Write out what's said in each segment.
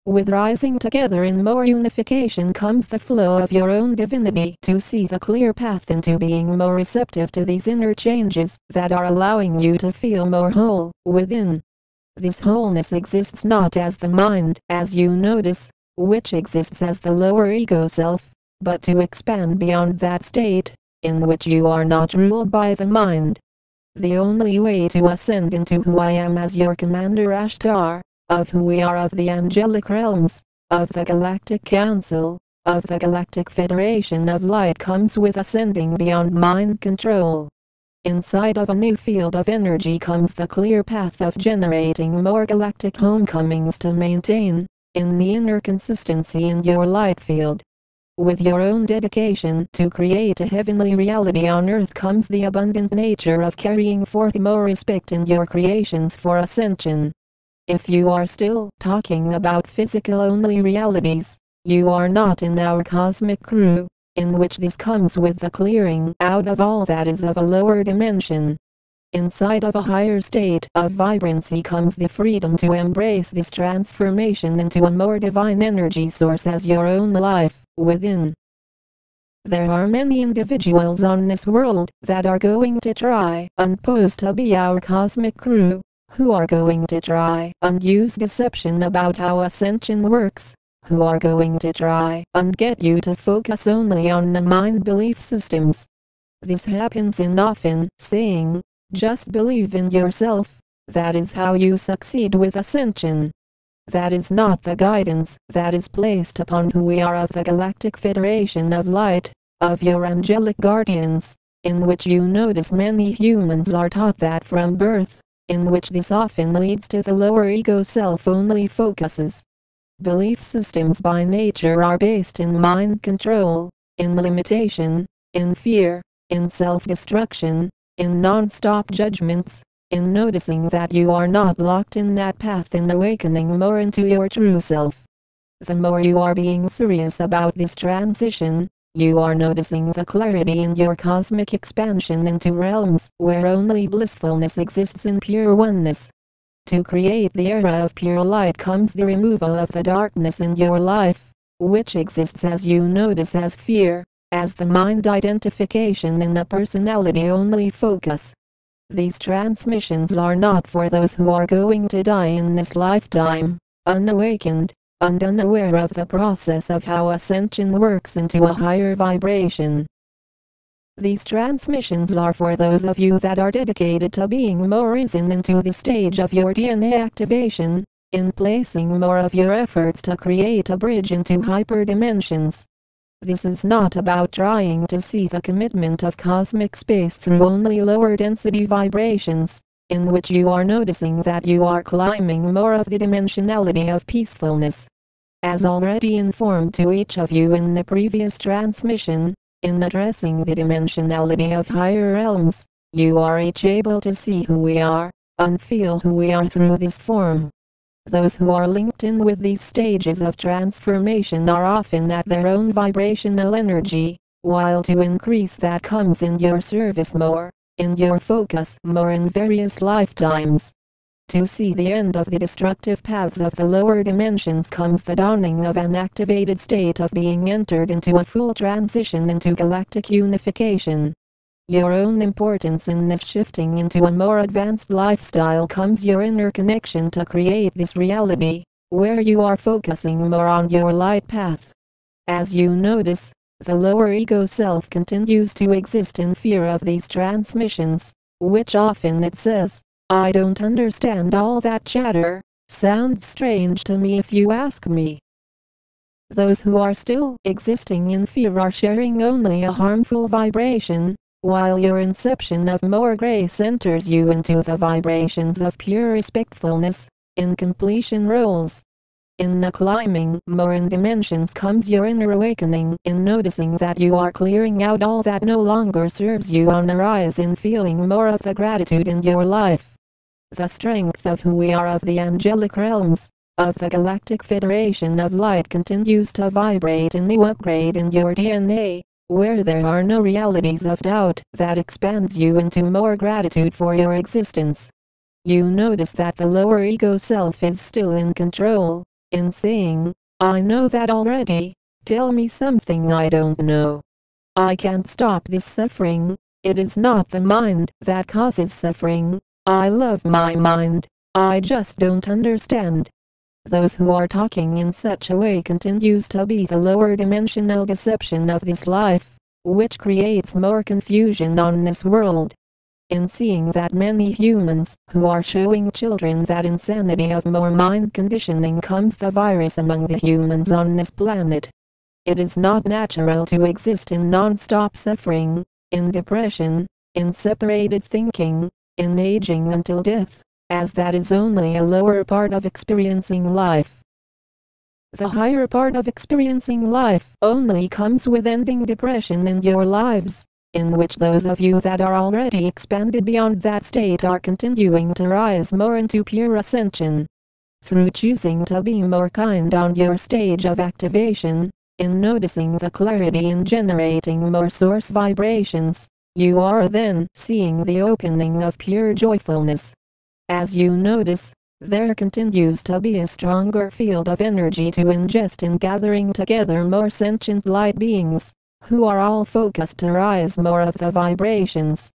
With rising together in more unification comes the flow of your own divinity to see the clear path into being more receptive to these inner changes that are allowing you to feel more whole within. This wholeness exists not as the mind, as you notice, which exists as the lower ego self, but to expand beyond that state, in which you are not ruled by the mind. The only way to ascend into who I am as your Commander Ashtar, of who we are of the angelic realms, of the Galactic Council, of the Galactic Federation of Light comes with ascending beyond mind control. Inside of a new field of energy comes the clear path of generating more galactic homecomings to maintain, in the inner consistency in your light field. With your own dedication to create a heavenly reality on earth comes the abundant nature of carrying forth more respect in your creations for ascension. If you are still talking about physical-only realities, you are not in our cosmic crew, in which this comes with the clearing out of all that is of a lower dimension. Inside of a higher state of vibrancy comes the freedom to embrace this transformation into a more divine energy source as your own life within. There are many individuals on this world that are going to try and pose to be our cosmic crew, who are going to try and use deception about how ascension works, who are going to try and get you to focus only on the mind belief systems. This happens in often saying, just believe in yourself, that is how you succeed with ascension. That is not the guidance that is placed upon who we are of the Galactic Federation of Light, of your angelic guardians, in which you notice many humans are taught that from birth, in which this often leads to the lower ego self-only focuses. Belief systems by nature are based in mind control, in limitation, in fear, in self-destruction, in non-stop judgments, in noticing that you are not locked in that path and awakening more into your true self. The more you are being serious about this transition, you are noticing the clarity in your cosmic expansion into realms where only blissfulness exists in pure oneness. To create the era of pure light comes the removal of the darkness in your life, which exists as you notice as fear, as the mind identification in a personality-only focus. These transmissions are not for those who are going to die in this lifetime, unawakened, and unaware of the process of how ascension works into a higher vibration. These transmissions are for those of you that are dedicated to being more risen into the stage of your DNA activation, in placing more of your efforts to create a bridge into hyperdimensions. This is not about trying to see the commitment of cosmic space through only lower density vibrations, in which you are noticing that you are climbing more of the dimensionality of peacefulness. As already informed to each of you in the previous transmission, in addressing the dimensionality of higher realms, you are each able to see who we are, and feel who we are through this form. Those who are linked in with these stages of transformation are often at their own vibrational energy, while to increase that comes in your service more, in your focus more in various lifetimes. To see the end of the destructive paths of the lower dimensions comes the dawning of an activated state of being entered into a full transition into galactic unification. Your own importance in this shifting into a more advanced lifestyle comes your inner connection to create this reality, where you are focusing more on your light path. As you notice, the lower ego self continues to exist in fear of these transmissions, which often it says, "I don't understand all that chatter, sounds strange to me if you ask me." Those who are still existing in fear are sharing only a harmful vibration, while your inception of more grace enters you into the vibrations of pure respectfulness, in completion roles. In the climbing more in dimensions comes your inner awakening in noticing that you are clearing out all that no longer serves you on the rise in feeling more of the gratitude in your life. The strength of who we are of the angelic realms, of the Galactic Federation of Light continues to vibrate in new upgrade in your DNA, where there are no realities of doubt that expands you into more gratitude for your existence. You notice that the lower ego self is still in control, in saying, I know that already, tell me something I don't know. I can't stop this suffering. It is not the mind that causes suffering. I love my mind. I just don't understand. Those who are talking in such a way continues to be the lower dimensional deception of this life, which creates more confusion on this world. In seeing that many humans who are showing children that insanity of more mind conditioning comes the virus among the humans on this planet. It is not natural to exist in non-stop suffering, in depression, in separated thinking, in aging until death, as that is only a lower part of experiencing life. The higher part of experiencing life only comes with ending depression in your lives, in which those of you that are already expanded beyond that state are continuing to rise more into pure ascension. Through choosing to be more kind on your stage of activation, in noticing the clarity in generating more source vibrations, you are then seeing the opening of pure joyfulness. As you notice, there continues to be a stronger field of energy to ingest in gathering together more sentient light beings, who are all focused to rise more of the vibrations.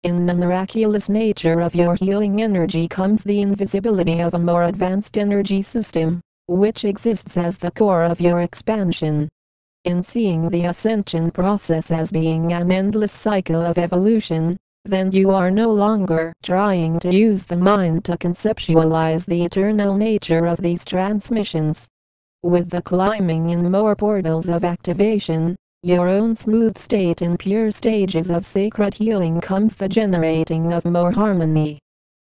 In the miraculous nature of your healing energy comes the invisibility of a more advanced energy system, which exists as the core of your expansion. In seeing the ascension process as being an endless cycle of evolution, then you are no longer trying to use the mind to conceptualize the eternal nature of these transmissions. With the climbing in more portals of activation, your own smooth state in pure stages of sacred healing comes the generating of more harmony.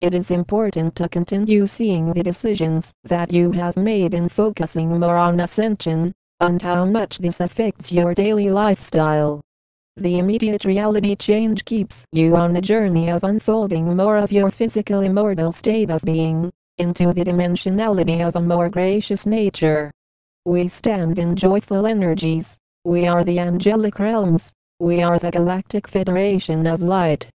It is important to continue seeing the decisions that you have made in focusing more on ascension, and how much this affects your daily lifestyle. The immediate reality change keeps you on a journey of unfolding more of your physical immortal state of being, into the dimensionality of a more gracious nature. We stand in joyful energies. We are the angelic realms. We are the Galactic Federation of Light.